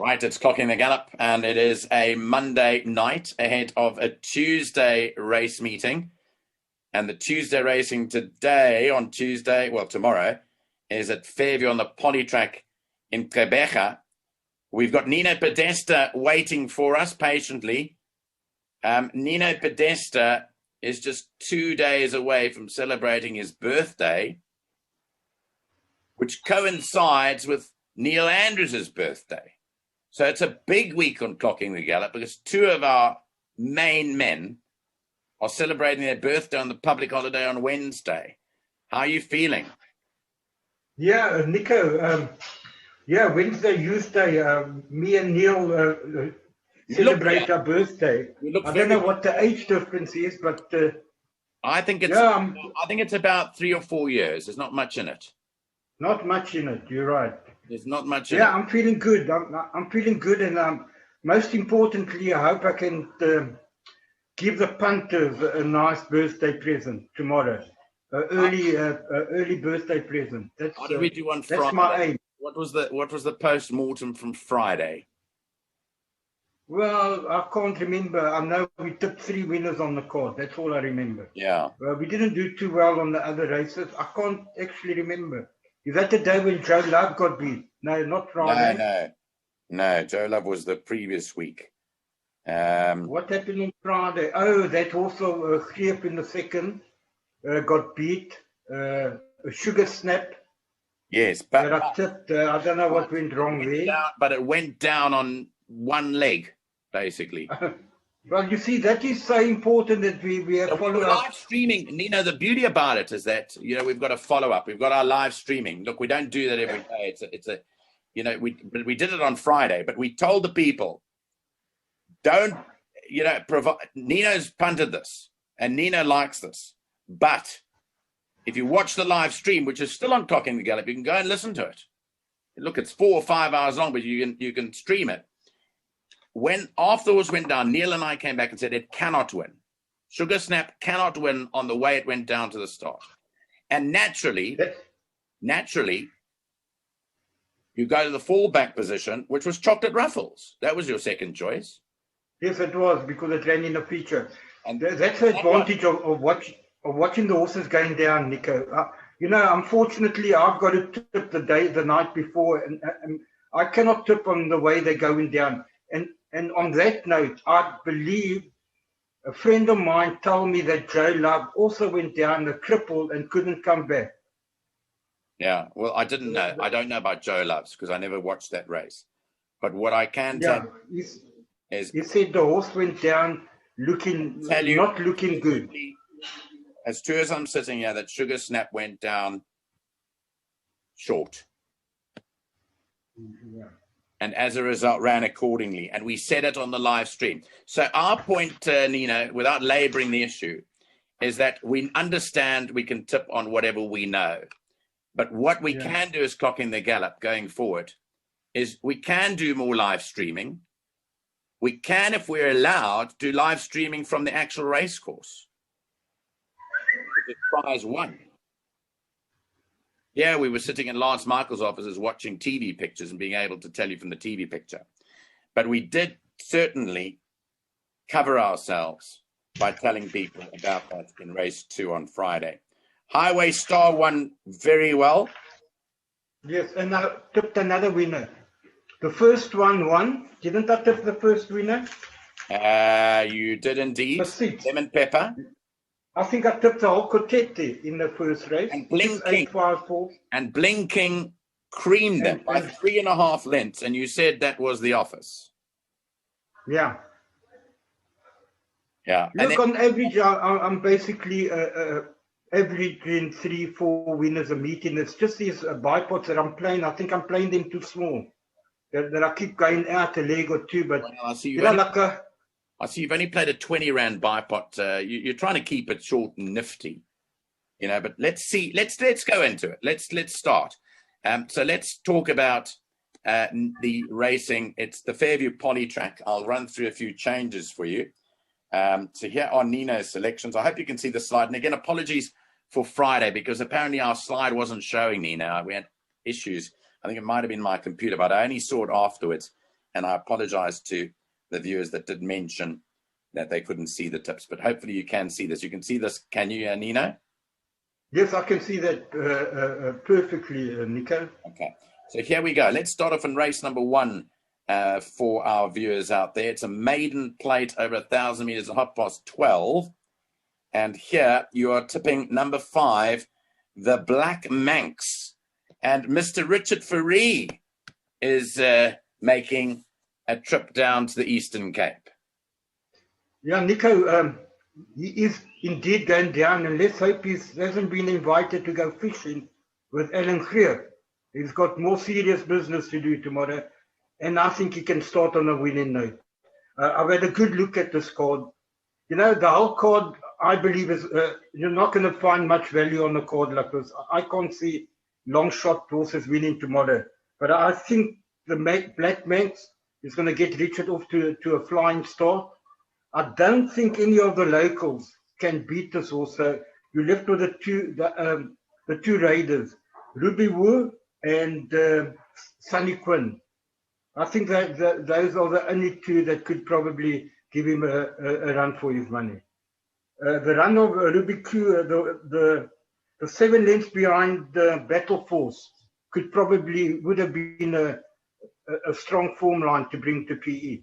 Right, it's clocking the gallop, and it is a Monday night ahead of a Tuesday race meeting. And the Tuesday racing today, on Tuesday, well, tomorrow, is at Fairview on the poly track in Kritsiotis. We've got Nino Podesta waiting for us patiently. Nino Podesta is just 2 days away from celebrating his birthday, which coincides with Neil Andrews' birthday. So it's a big week on Clocking the Gallop because two of our main men are celebrating their birthday on the public holiday on Wednesday. How are you feeling? Yeah, Nico, Wednesday, Tuesday, me and Neil celebrate our birthday. I don't know what the age difference is, but I think it's about 3 or 4 years. There's not much in it. Not much in it, you're right. There's not much in it. Yeah, I'm feeling good. I'm feeling good, and most importantly, I hope I can give the punters a nice birthday present tomorrow. Early birthday present. What did we do on Friday? That's my aim. What was the post-mortem from Friday? Well, I can't remember. I know we took 3 winners on the card. That's all I remember. Yeah. We didn't do too well on the other races. I can't actually remember. Is that the day when Joe Love got beat? No, not Friday. No. Joe Love was the previous week. What happened on Friday? Oh, that also Greep in the second got beat. A Sugar Snap. Yes, but I tipped. I don't know what went wrong there. But it went down on one leg, basically. Well, you see, that is so important that we have followed up. Live streaming, Nino, the beauty about it is that, we've got a follow-up. We've got our live streaming. Look, we don't do that every day. We did it on Friday, but we told the people, don't, provide. Nino's punted this, and Nino likes this. But if you watch the live stream, which is still on Clocking the Gallop, you can go and listen to it. Look, it's 4 or 5 hours long, but you can stream it. When afterwards went down, Neil and I came back and said it cannot win. Sugar Snap cannot win on the way it went down to the start. And naturally, you go to the fallback position, which was Chocolate Ruffles. That was your second choice. Yes, it was, because it ran in the feature. And that's the advantage of watching the horses going down, Nico. Unfortunately, I've got to tip the night before, and I cannot tip on the way they're going down. And on that note, I believe a friend of mine told me that Joe Love also went down a cripple and couldn't come back. Yeah, well, I didn't know. I don't know about Joe Love's because I never watched that race. But what I can tell is... He said the horse went down not looking good. As true as I'm sitting here, that Sugar Snap went down short. Yeah. And as a result, ran accordingly. And we said it on the live stream. So our point, Nino, without laboring the issue, is that we understand we can tip on whatever we know. But what we can do is Clocking the Gallop going forward is we can do more live streaming. We can, if we're allowed, do live streaming from the actual race course. Which is prize 1. Yeah, we were sitting in Lance Michael's offices watching TV pictures and being able to tell you from the TV picture. But we did certainly cover ourselves by telling people about that in race 2 on Friday. Highway Star won very well. Yes, and I tipped another winner. The first one won. Didn't I tip the first winner? You did indeed. Lemon Pepper. I think I tipped the whole quartet in the first race. And Bling King creamed them by 3.5 lengths, and you said that was the office. Yeah. Yeah. Look, on average, I'm basically averaging 3-4 winners a meeting. It's just these bipods that I'm playing. I think I'm playing them too small. That I keep going out a leg or two. But I see you've only played a 20 rand bipod. You're trying to keep it short and nifty, But let's see. Let's go into it. Let's start. So let's talk about the racing. It's the Fairview poly track. I'll run through a few changes for you. So here are Nino's selections. I hope you can see the slide. And again, apologies for Friday because apparently our slide wasn't showing, Nino. We had issues. I think it might have been my computer, but I only saw it afterwards. And I apologize to the viewers that did mention that they couldn't see the tips, but hopefully you can see this. You can see this, can you, Nino? Yes, I can see that perfectly, Nico. Okay, so here we go. Let's start off in race number 1 for our viewers out there. It's a maiden plate over 1,000 meters at 12:30. And here you are tipping number 5, the Black Manx. And Mr. Richard Fourie is making a trip down to the Eastern Cape. Yeah, Nico, he is indeed going down, and let's hope he hasn't been invited to go fishing with Alan Greer. He's got more serious business to do tomorrow, and I think he can start on a winning note. I've had a good look at this card. You know, the whole card, I believe, is you're not going to find much value on a card like this. I can't see long shot horses winning tomorrow, but I think the Black Manx is going to get Richard off to a flying start. I don't think any of the locals can beat this horse. So you're left with the two raiders, Ruby Woo and Sunny Quinn. I think that those are the only two that could probably give him a run for his money. The run of Ruby Q, the 7 lengths behind the Battle Force would have been a strong form line to bring to PE.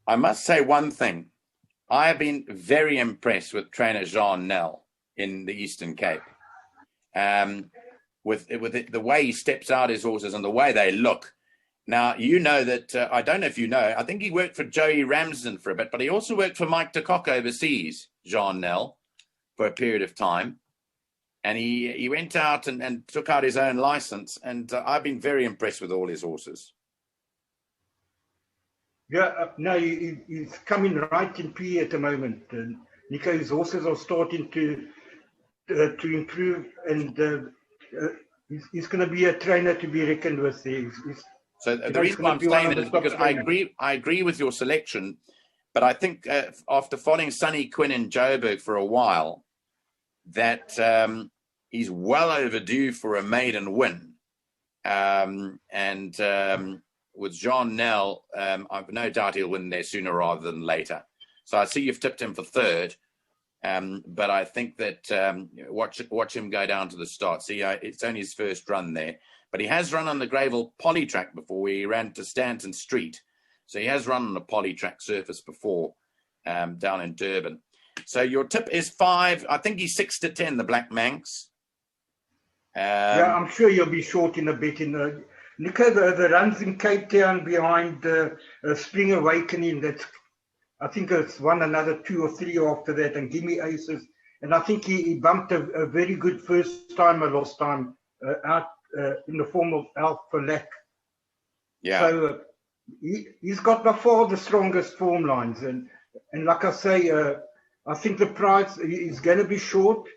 I must say one thing. I have been very impressed with trainer Jean Nel in the Eastern Cape. With the way he steps out his horses and the way they look. Now, you know that, I don't know if you know, I think he worked for Joey Ramsden for a bit, but he also worked for Mike de Kock overseas, Jean Nel, for a period of time. And he went out and took out his own license. And I've been very impressed with all his horses. Yeah, no, he's coming right in PE at the moment. Nico, his horses are starting to improve, and he's going to be a trainer to be reckoned with. So the reason why I'm saying that is because I agree with your selection, but I think after following Sunny Quinn in Joburg for a while, that he's well overdue for a maiden win, with Jean Nel, I've no doubt he'll win there sooner rather than later. So I see you've tipped him for 3rd, but I think that watch him go down to the start. See, it's only his first run there, but he has run on the gravel poly track before, where he ran to Stanton Street. So he has run on a poly track surface before down in Durban. So your tip is 5. I think he's 6 to 10, the Black Manx. Yeah, I'm sure you'll be short in a bit in the. Nico, the runs in Cape Town behind Spring Awakening, I think it's won another 2 or 3 after that, and Gimme Aces. And I think he bumped a very good first timer last time out in the form of Alpha Lack. Yeah. So he's got by far the strongest form lines. And like I say, I think the price is going to be short.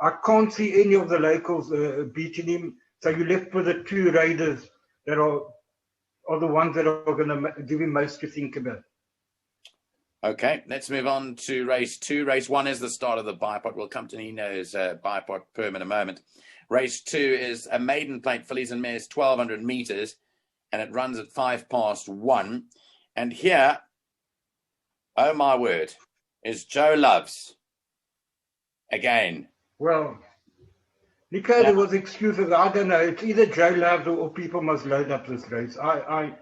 I can't see any of the locals beating him. So you're left with the 2 raiders that are the ones that are going to give him most to think about. Okay, let's move on to race 2. Race 1 is the start of the bipod. We'll come to Nino's bipod perm in a moment. Race 2 is a maiden plate fillies and mares, 1,200 meters, and it runs at 1:05. And here, oh my word, is Joe Loves again. Well, Nico, there was excuses. I don't know. It's either Joe Loves or people must load up this race. I'm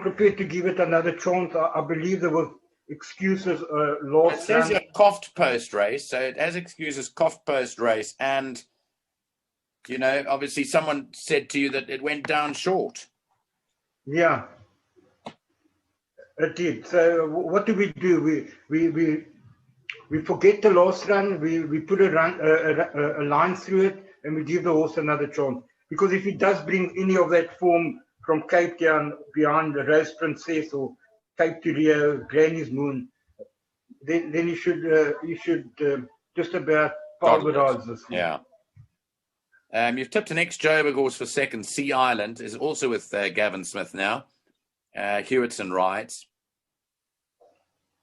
prepared to give it another chance. I believe there was excuses last. It says a coughed post race, so it has excuses coughed post race, and obviously someone said to you that it went down short. Yeah, it did. So what do? We forget the last run. We put a line through it, and we give the horse another chance. Because if he does bring any of that form from Cape Town behind the Rose Princess or Cape to Rio, Granny's Moon, then you should just about pulverize this. Yeah. You've tipped an ex-Joburg horse for 2nd. Sea Island is also with Gavin Smith now. Hewitson rides.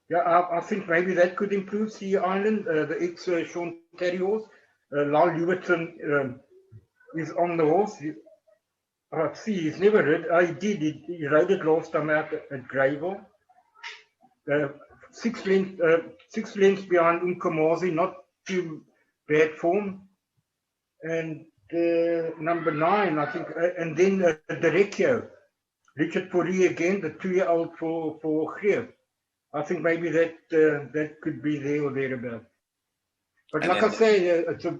Yeah, I think maybe that could improve Sea Island. The ex-Sean Terry horse, Lyle Hewitson is on the horse. see, he's never rid. He did. He rode it last time out at Greyville. 6 lengths behind Unkomazi, not too bad form. And number 9, I think, and then the Recchio, Richard Fourie again, the 2-year-old for Greer. I think maybe that could be there or thereabout. But and like I say, it's a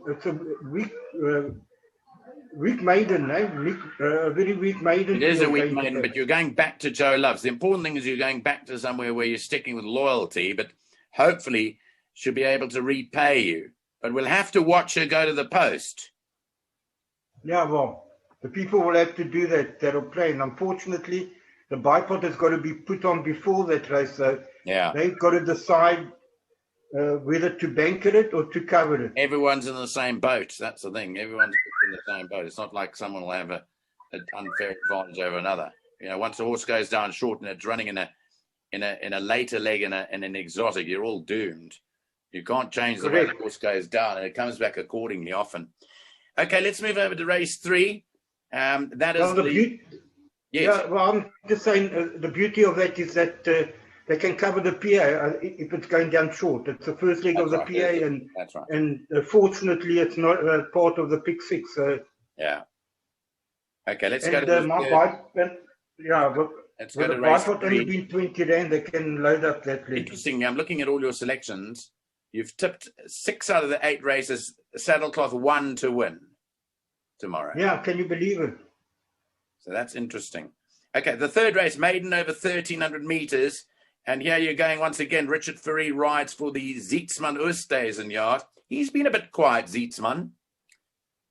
weak maiden, a very weak maiden. It is a weak maiden, but you're going back to Joe Loves. The important thing is you're going back to somewhere where you're sticking with loyalty, but hopefully she'll be able to repay you. But we'll have to watch her go to the post. Yeah, well, the people will have to do that. That'll play. And unfortunately, the bipod has got to be put on before that race. So yeah, they've got to decide whether to banker it or to cover it. Everyone's in the same boat. That's the thing. Everyone's in the same boat. It's not like someone will have an unfair advantage over another. You know, once the horse goes down short and it's running in a later leg in an exotic, you're all doomed. You can't change the way the horse goes down, and it comes back accordingly often. Okay, let's move over to race 3. That is yes. Yeah, well, I'm just saying the beauty of that is that they can cover the PA if it's going down short. It's the first leg of the PA, and that's right. And fortunately, it's not part of the pick 6. So yeah. Okay, let's go to the let's go to race 3. Only been 20 rand, they can load up that leg. Interesting. I'm looking at all your selections. You've tipped 6 out of the 8 races, saddlecloth 1 to win tomorrow. Yeah, can you believe it? So that's interesting. Okay, the third race, maiden over 1,300 meters. And here you're going once again. Richard Fourie rides for the Zietsman Oosthuizen yard. He's been a bit quiet, Zietsman,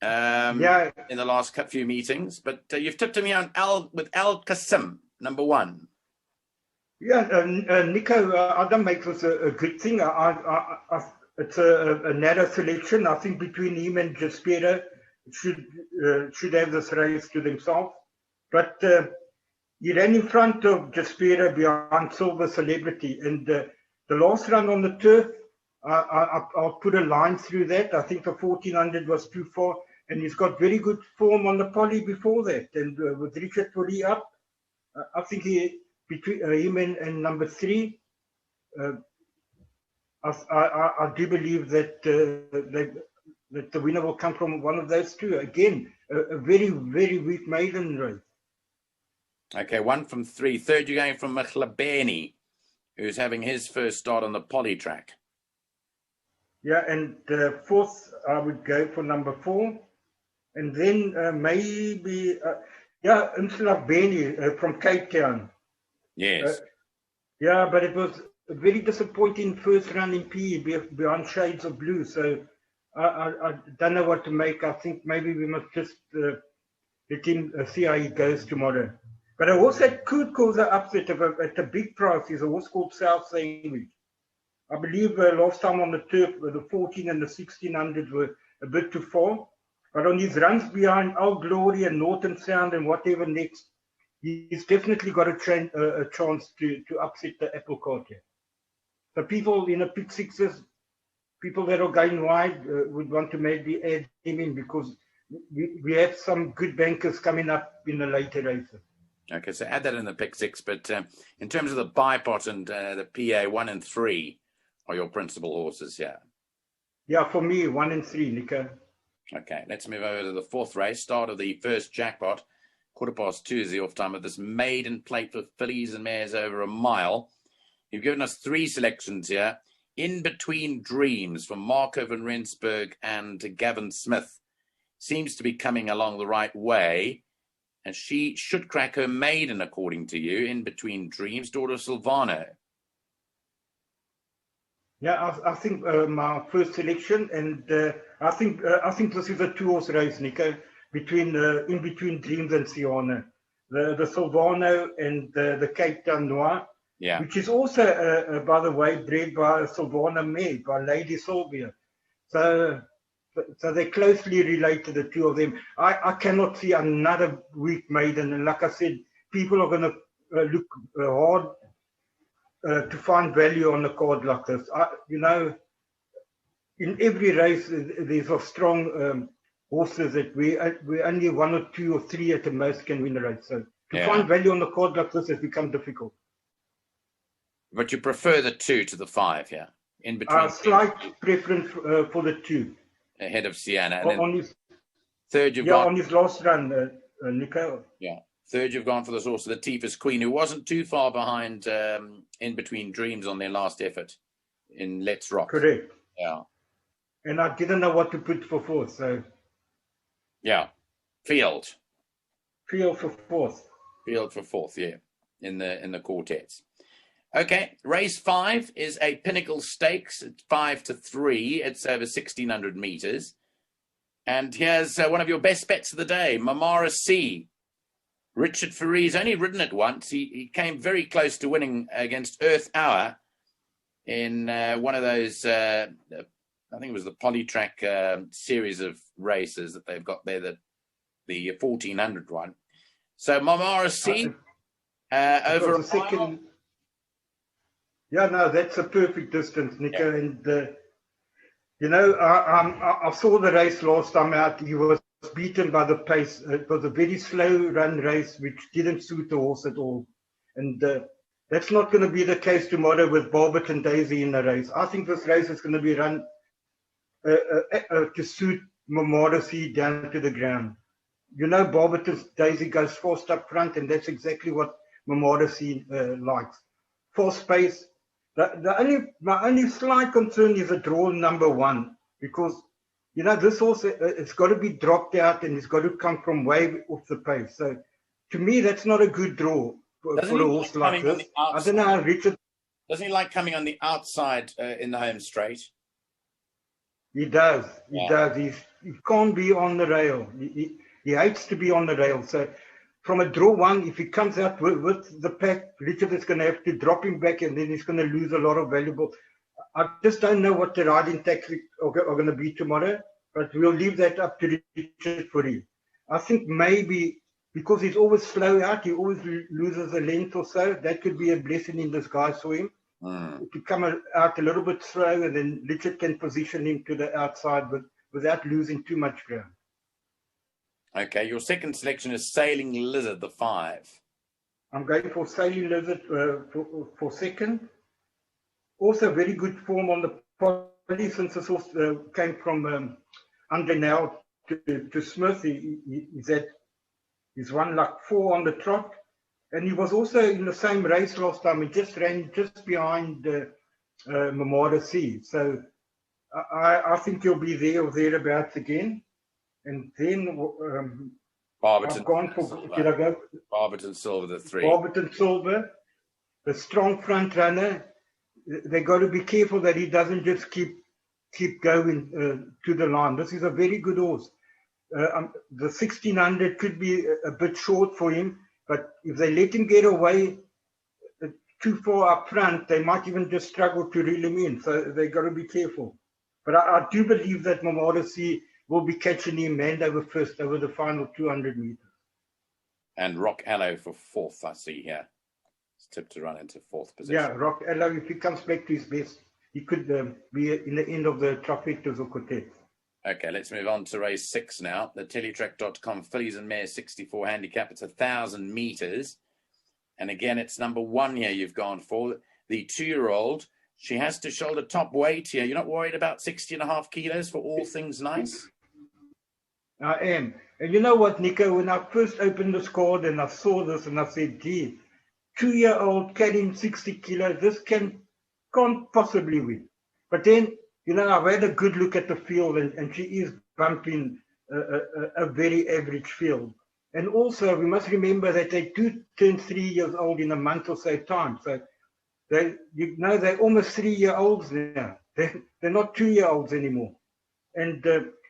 in the last few meetings. But you've tipped him here with Al Qasim, number 1. Yeah, Nico, I don't make this a good thing. It's a narrow selection. I think between him and Jaspera should have this race to themselves. But he ran in front of Jaspera behind Silver Celebrity. And the last run on the turf, I'll put a line through that. I think the 1,400 was too far. And he's got very good form on the poly before that. And with Richard Fourie up, I think between him and number 3, I do believe that that the winner will come from one of those two. Again, a very, very weak maiden race. Okay, 1 from 3. Third, you're going from Mchlabeni, who's having his first start on the poly track. Yeah, and fourth, I would go for number 4. And then maybe, Mchlabeni from Cape Town. Yes. Yeah, but it was a very disappointing first run in PE behind Shades of Blue. So I don't know what to make. I think maybe we must just let him see how he goes tomorrow. But I also could cause an upset at a big price. He's a horse called South Sandwich. I believe last time on the turf, the 14 and the 1600 were a bit too far. But on his runs behind Old Glory and Northern Sound and whatever next, he's definitely got a chance to upset the apple cart here. So people in the pick 6s, people that are going wide would want to maybe add him in because we have some good bankers coming up in the later races. Okay, so add that in the pick 6. But in terms of the bipot and the PA, 1 and 3 are your principal horses here. Yeah, for me, 1 and 3, Nico. Okay, let's move over to the 4th race, start of the first jackpot. 2:15 is the off time of this maiden plate with fillies and mares over a mile. You've given us 3 selections here. In Between Dreams from Marco van Rensburg and Gavin Smith seems to be coming along the right way. And she should crack her maiden, according to you, In Between Dreams, daughter of Silvano. Yeah, I think my first selection, and I think this is a 2-horse race, Nico, between In Between Dreams and Siona, the Silvano and the Cape Town Noir, which is also, by the way, bred by a Silvano mare, by Lady Sylvia. So they're closely related, the two of them. I cannot see another weak maiden, and like I said, people are going to look hard to find value on a card like this. In every race, there's a strong horses that we only 1 or 2 or 3 at the most can win a race. So to Yeah. find value on the card like this has become difficult. But you prefer the 2 to the 5 here, in between. Slight preference for the 2. Ahead of Sienna. And On his, third, you've gone. On his last run, Nico. Yeah. Third, you've gone for the horse of the Tifa's Queen, who wasn't too far behind In Between Dreams on their last effort in Let's Rock. Correct. Yeah. And I didn't know what to put for 4th, so. Yeah. Field for 4th. Field for 4th, yeah, in the quartets. Okay, race 5 is a Pinnacle Stakes. It's 5 to 3. It's over 1,600 meters. And here's one of your best bets of the day, Mamara C. Richard Ferree's only ridden it once. He came very close to winning against Earth Hour in one of those, I think it was the Polytrack series of races that they've got there, the 1,400 one. So Mamara C over a second. Yeah, no, that's a perfect distance, Nico. Yeah. And I saw the race last time out. He was beaten by the pace. It was a very slow run race, which didn't suit the horse at all. And that's not going to be the case tomorrow with Barbet and Daisy in the race. I think this race is going to be run to suit Mamara C down to the ground. Barbet and Daisy goes fast up front, and that's exactly what Mamara C likes. Fast pace. My only slight concern is a draw number 1, because this horse, it's got to be dropped out and it's got to come from way off the pace. So to me, that's not a good draw for a horse like this. I don't know how Richard. Doesn't he like coming on the outside in the home straight? He does. He does. He can't be on the rail. He hates to be on the rail. So from a draw 1, if he comes out with the pack, Richard is going to have to drop him back, and then he's going to lose a lot of valuable. I just don't know what the riding tactics are going to be tomorrow, but we'll leave that up to Richard Fourie. I think maybe because he's always slow out, he always loses a length or so. That could be a blessing in disguise for him. To come out a little bit slow, and then Richard can position him to the outside without losing too much ground. Okay, your second selection is Sailing Lizard, the 5. I'm going for Sailing Lizard for second. Also very good form on the poly since this horse came from Andre now to Smith. He's won like 4 on the trot. And he was also in the same race last time. He just ran just behind Mamara C. So I think he'll be there or thereabouts again. And then I've gone for, did I go? Barberton Silver, the 3. Barberton Silver, the strong front runner. They got to be careful that he doesn't just keep going to the line. This is a very good horse. The 1,600 could be a bit short for him, but if they let him get away too far up front, they might even just struggle to reel him in. So they got to be careful. But I do believe that Mamara C will be catching him hand over fist over the final 200 meters. And Rock Allo for 4th, I see here. It's tipped to run into 4th position. Yeah, Rock Allo, if he comes back to his best, he could be in the end of the trifectas or quartets. Okay, let's move on to race 6 now. The Teletrack.com Fillies and Mares 64 handicap. It's 1,000 meters. And again, it's number 1 here you've gone for. The 2-year-old. She has to shoulder top weight here. You're not worried about 60.5 kilos for all things nice? I am. And you know what, Nico, when I first opened this card and I saw this and I said, gee, 2-year-old carrying 60 kilos, this can't possibly win. But then, I've had a good look at the field, and she is bumping a very average field. And also, we must remember that they do turn 3 years old in a month or so time. So, they're almost 3-year-olds now. They're not 2-year-olds anymore. And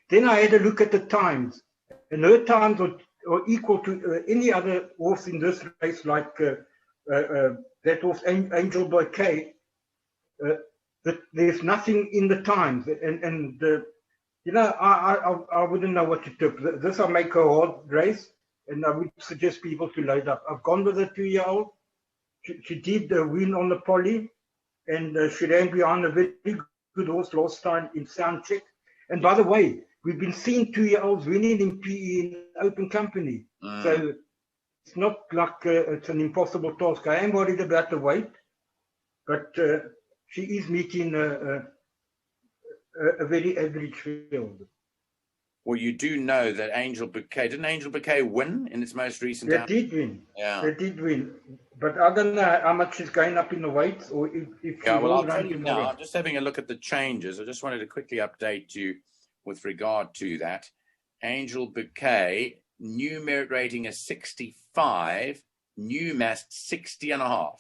then I had a look at the times. And her times are equal to any other horse in this race, like that horse, Angel Bouquet. That there's nothing in the times, and I wouldn't know what to tip. This will make a hard race, and I would suggest people to load up. I've gone with a 2-year-old. She did win on the poly, and she ran behind a very good horse last time in sound check. And by the way, we've been seeing 2-year-olds winning in PE in open company. So it's not like it's an impossible task. I am worried about the weight, but she is meeting a very average field. Well, you do know that didn't Angel Bouquet win in its most recent They did win. Yeah. They did win. But I don't know how much she's going up in the weights or if she will I'll run tell you tomorrow. now, I'm just having a look at the changes. I just wanted to quickly update you with regard to that. Angel Bouquet, new merit rating is 65, new mass 60.5.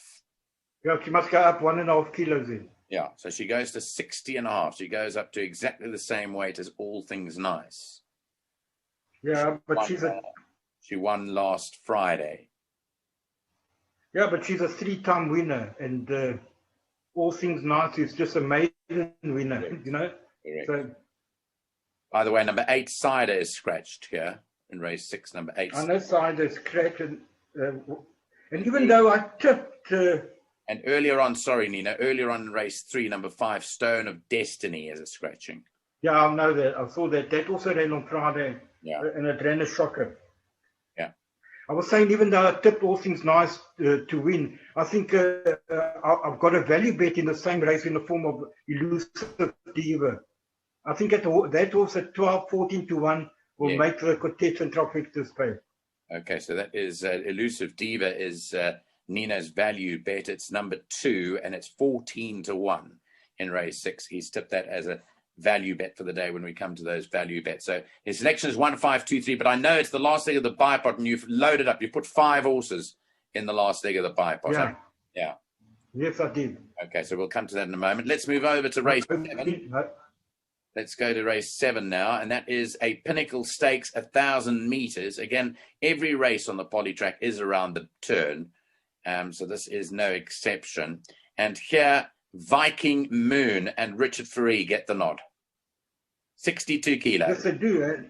Yeah, she must go up 1.5 kilos in. Yeah, so she goes to 60.5. She goes up to exactly the same weight as All Things Nice. Yeah, but she won last Friday. Yeah, but she's a 3-time winner, and All Things Nice is just a maiden winner, Correct. you know. Correct. So, by the way, number 8 Cider is scratched here in race 6. Number 8. I know Cider is scratched, and even though I tipped. And earlier on, sorry, Nino, earlier on in race 3, number 5 Stone of Destiny is a scratching. Yeah, I know that. I saw that. That also ran on Friday. Yeah. And it ran a shocker. Yeah. I was saying, even though I tipped All Things Nice to win, I think I've got a value bet in the same race in the form of Elusive Diva. I think that horse at 12, 14 to 1 will make the contestant trifectas pay. Okay, so that is Elusive Diva is Nino's value bet. It's number 2, and it's 14 to 1 in race 6. He's tipped that as a value bet for the day when we come to those value bets. So his selection is 1, 5, 2, 3, but I know it's the last leg of the bipod, and you've loaded up. You put 5 horses in the last leg of the bipod. Yeah. Yeah. Yes, I did. Okay, so we'll come to that in a moment. Let's move over to race 7. Let's go to race 7 now, and that is a Pinnacle Stakes, 1,000 meters. Again, every race on the poly track is around the turn, so this is no exception. And here, Viking Moon and Richard Ferree get the nod. 62 kilos. Yes, they do.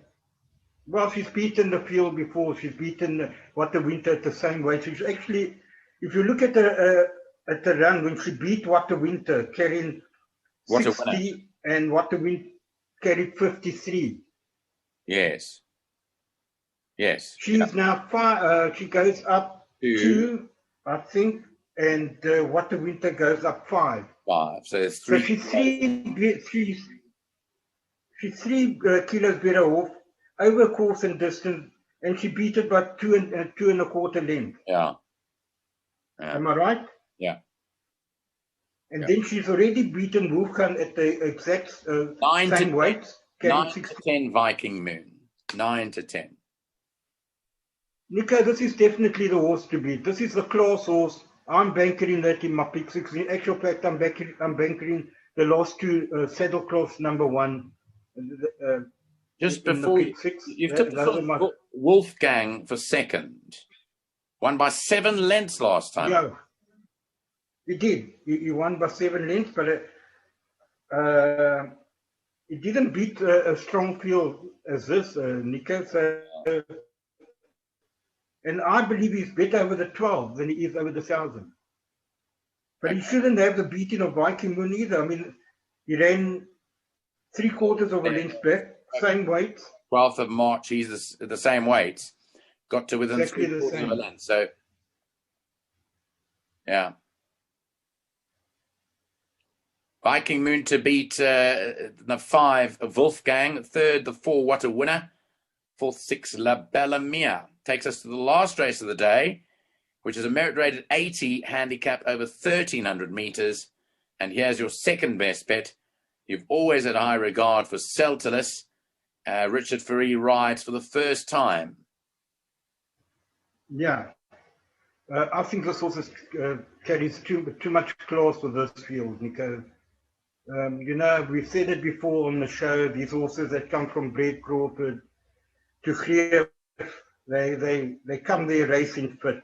Well, she's beaten the field before. She's beaten What the Winter at the same weight. She's actually, if you look at the run, when she beat What the Winter, carrying 60, and What the Winter carried 53. Yes. Yes. She's now 5. She goes up 2, I think, and What the Winter goes up 5. 5. So it's 3. So she's 3 kilos better off over course and distance, and she beat it by 2.25 lengths. Yeah. Am I right? Yeah. And then she's already beaten Wolfgang at the exact same weight. 9 to 10 Viking Moon. 9 to 10. Nico, this is definitely the horse to beat. This is the class horse. I'm bankering that in my pick 6. In actual fact, I'm bankering the last 2 saddle class number 1. Just before you've took Wolfgang for second. Won by 7 lengths last time. Yeah, he did. He won by 7 lengths, but he didn't beat a strong field as this, Nico. So, and I believe he's better over the 12 than he is over the 1,000. But he shouldn't have the beating of Viking Moon either. I mean, he ran 3/4 of a length back, same weight. 12th of March, he's the same weight. Got to within Exactly 3/4 of a length. So, yeah. Viking Moon to beat the 5 Wolfgang, 3rd the 4 What a Winner, 4th 6 La Bella Mia. Takes us to the last race of the day, which is a merit rated 80 handicap over 1,300 meters. And here's your second best bet. You've always had high regard for Celtilus. Richard Ferree rides for the first time. Yeah. I think this horse carries too much class for this field, Nico. You know, we've said it before on the show, these horses that come from Brad Crawford to Greef, they come there racing fit.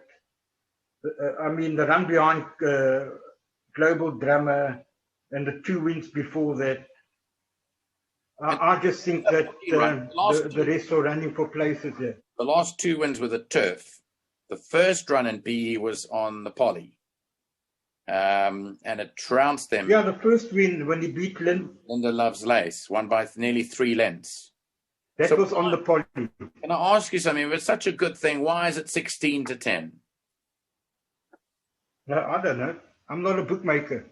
I mean, the run behind Global Drummer and the 2 wins before that, I just think that the rest are running for places there. The last 2 wins were the turf. The first run in BE was on the poly. And it trounced them. Yeah, the first win when he beat Linda Loves Lace, won by nearly 3 lengths. That So was on the poly. can I ask you something? If it's such a good thing, why is it 16-10? No, I don't know. I'm not a bookmaker.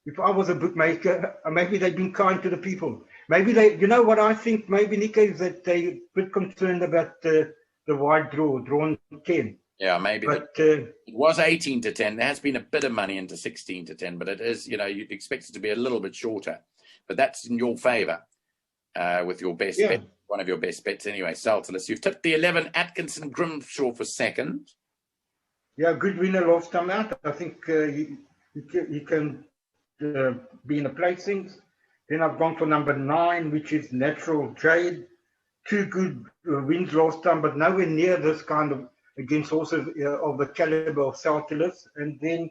If I was a bookmaker, maybe they've been kind to the people. Maybe you know what I think, maybe, Nico, is that they're a bit concerned about the wide drawn 10. Yeah, maybe. But it was 18-10. There has been a bit of money into 16-10, but it is, you'd expect it to be a little bit shorter. But that's in your favour with your best bet, one of your best bets anyway. Saltilus, you've tipped the 11 Atkinson Grimshaw for second. Yeah, good winner last time out. I think he can be in the placings. Then I've gone for number 9, which is Natural Jade. 2 good wins last time, but nowhere near this kind of against horses of the caliber of Saltilus. And then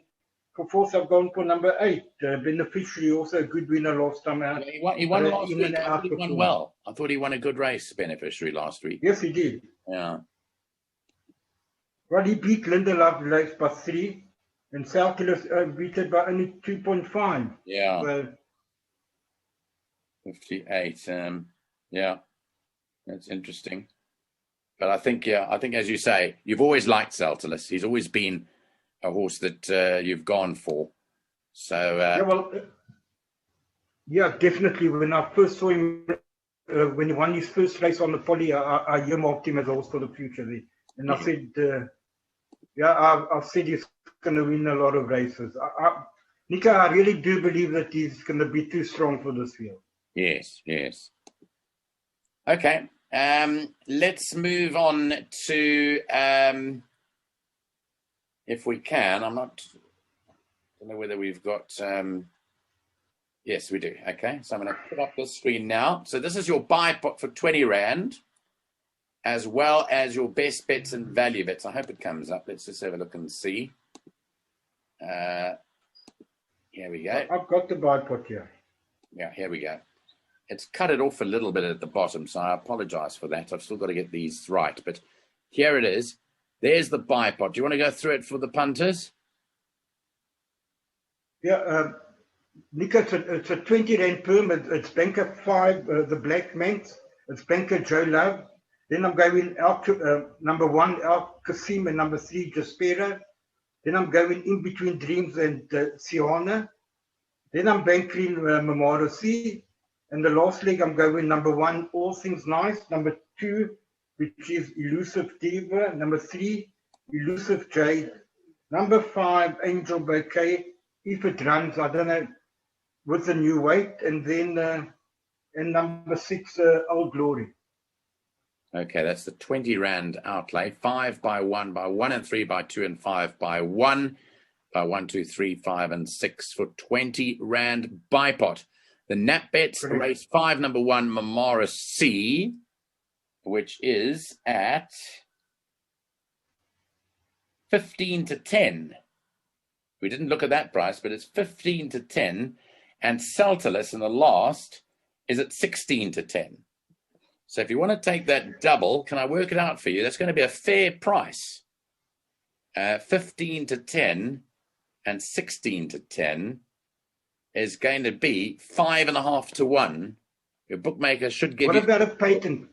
for 4th, I've gone for number 8, Beneficiary, also a good winner last time out. Yeah, he won last week. I thought he won well. I thought he won a good race, Beneficiary, last week. Yes, he did. Yeah. Well, he beat Linda Lovelace by 3, and Saltilus beat it by only 2.5. Yeah. So, 58. Yeah, that's interesting. But I think, as you say, you've always liked Saltilus. He's always been a horse that you've gone for. So definitely. When I first saw him, when he won his first race on the poly, I earmarked him as a horse for the future there. And I said, I've said he's going to win a lot of races. Nico, I really do believe that he's going to be too strong for this field. Yes. Okay. Let's move on to, if we can, I don't know whether we've got, yes, we do. Okay, so I'm going to put up this screen now. So this is your buy pot for 20 Rand, as well as your best bets and value bets. I hope it comes up. Let's just have a look and see. Here we go. I've got the buy pot here. Yeah, here we go. It's cut it off a little bit at the bottom, so I apologize for that. I've still got to get these right, but here it is. There's the buy pot. Do you want to go through it for the punters? Yeah, Nico, it's a 20 Rand perm. It's banker 5, the Black Manx. It's banker Joe Love. Then I'm going number 1, Al Kasim, and number 3, Jaspera. Then I'm going in between Dreams and Siana. Then I'm banking Memaro C. And the last leg, I'm going number 1, All Things Nice. Number 2, which is Elusive Diva. Number 3, Elusive Jade. Number 5, Angel Bouquet. If it runs, I don't know, with the new weight. And then and number 6, Old Glory. Okay, that's the 20 Rand outlay. 5 by 1 by 1 and 3 by 2 and 5 by 1 by 1, 2, 3, 5 and 6 for 20 Rand buy pot. The Nap Bets race 5, number 1, Mamara C, which is at 15-10. We didn't look at that price, but it's 15-10. And Saltilus in the last is at 16-10. So if you want to take that double, can I work it out for you? That's going to be a fair price. 15-10 and 16-10 is going to be 5.5 to 1. Your bookmaker should give you. What about a patent?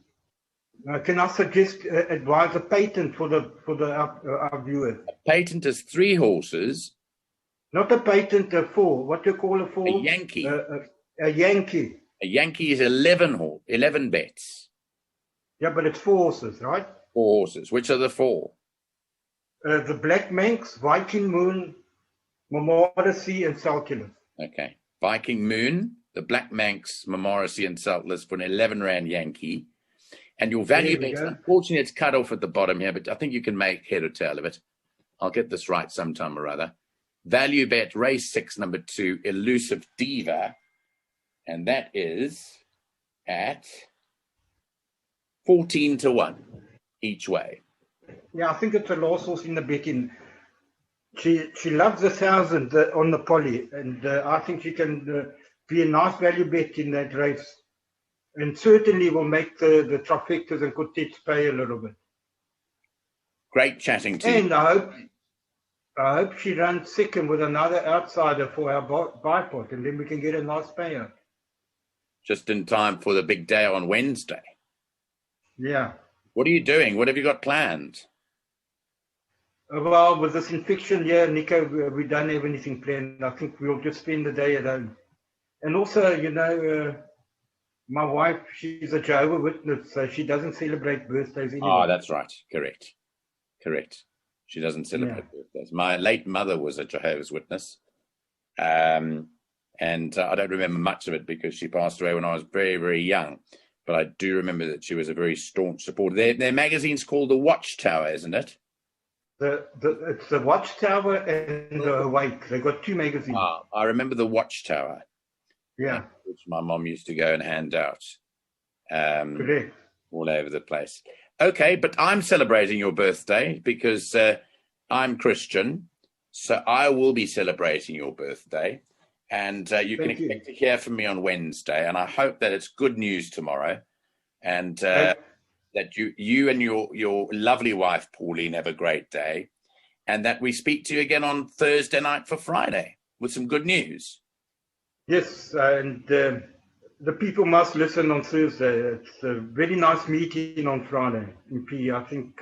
Can I suggest advise a patent for our viewers? A patent is 3 horses. Not a patent, a 4. What do you call a 4? A Yankee. A Yankee. A Yankee is 11 bets. Yeah, but it's 4 horses, right? 4 horses. Which are the 4? The Black Manx, Viking Moon, Momodasi, and Saltilus. Okay. Viking Moon, the Black Manx, Momorasi, and Saltilus for an 11 Rand Yankee. And your value bets, unfortunately, it's cut off at the bottom here, but I think you can make head or tail of it. I'll get this right sometime or other. Value bet, race 6, number 2, Elusive Diva. And that is at 14 to 1 each way. Yeah, I think it's the last horse in the betting. She loves 1,000 on the poly, and I think she can be a nice value bet in that race, and certainly will make the trifectas and quartets pay a little bit. Great chatting to you. And I hope she runs second with another outsider for our buy pot, and then we can get a nice payout. Just in time for the big day on Wednesday. Yeah. What are you doing? What have you got planned? Well, with this infection, yeah, Nico, we don't have anything planned. I think we'll just spend the day at home. And also, my wife, she's a Jehovah's Witness, so she doesn't celebrate birthdays Ah, anyway. that's right. Correct. She doesn't celebrate birthdays. My late mother was a Jehovah's Witness. And I don't remember much of it because she passed away when I was very, very young. But I do remember that she was a very staunch supporter. Their magazine's called The Watchtower, isn't it? It's the Watchtower and the Awake. They've got two magazines. I remember The Watchtower. Yeah. Which my mom used to go and hand out Correct. all over the place. Okay, but I'm celebrating your birthday because I'm Christian. So I will be celebrating your birthday. And you can expect to hear from me on Wednesday. And I hope that it's good news tomorrow. And that you and your lovely wife, Pauline, have a great day. And that we speak to you again on Thursday night for Friday with some good news. Yes, and the people must listen on Thursday. It's a very nice meeting on Friday in P. I think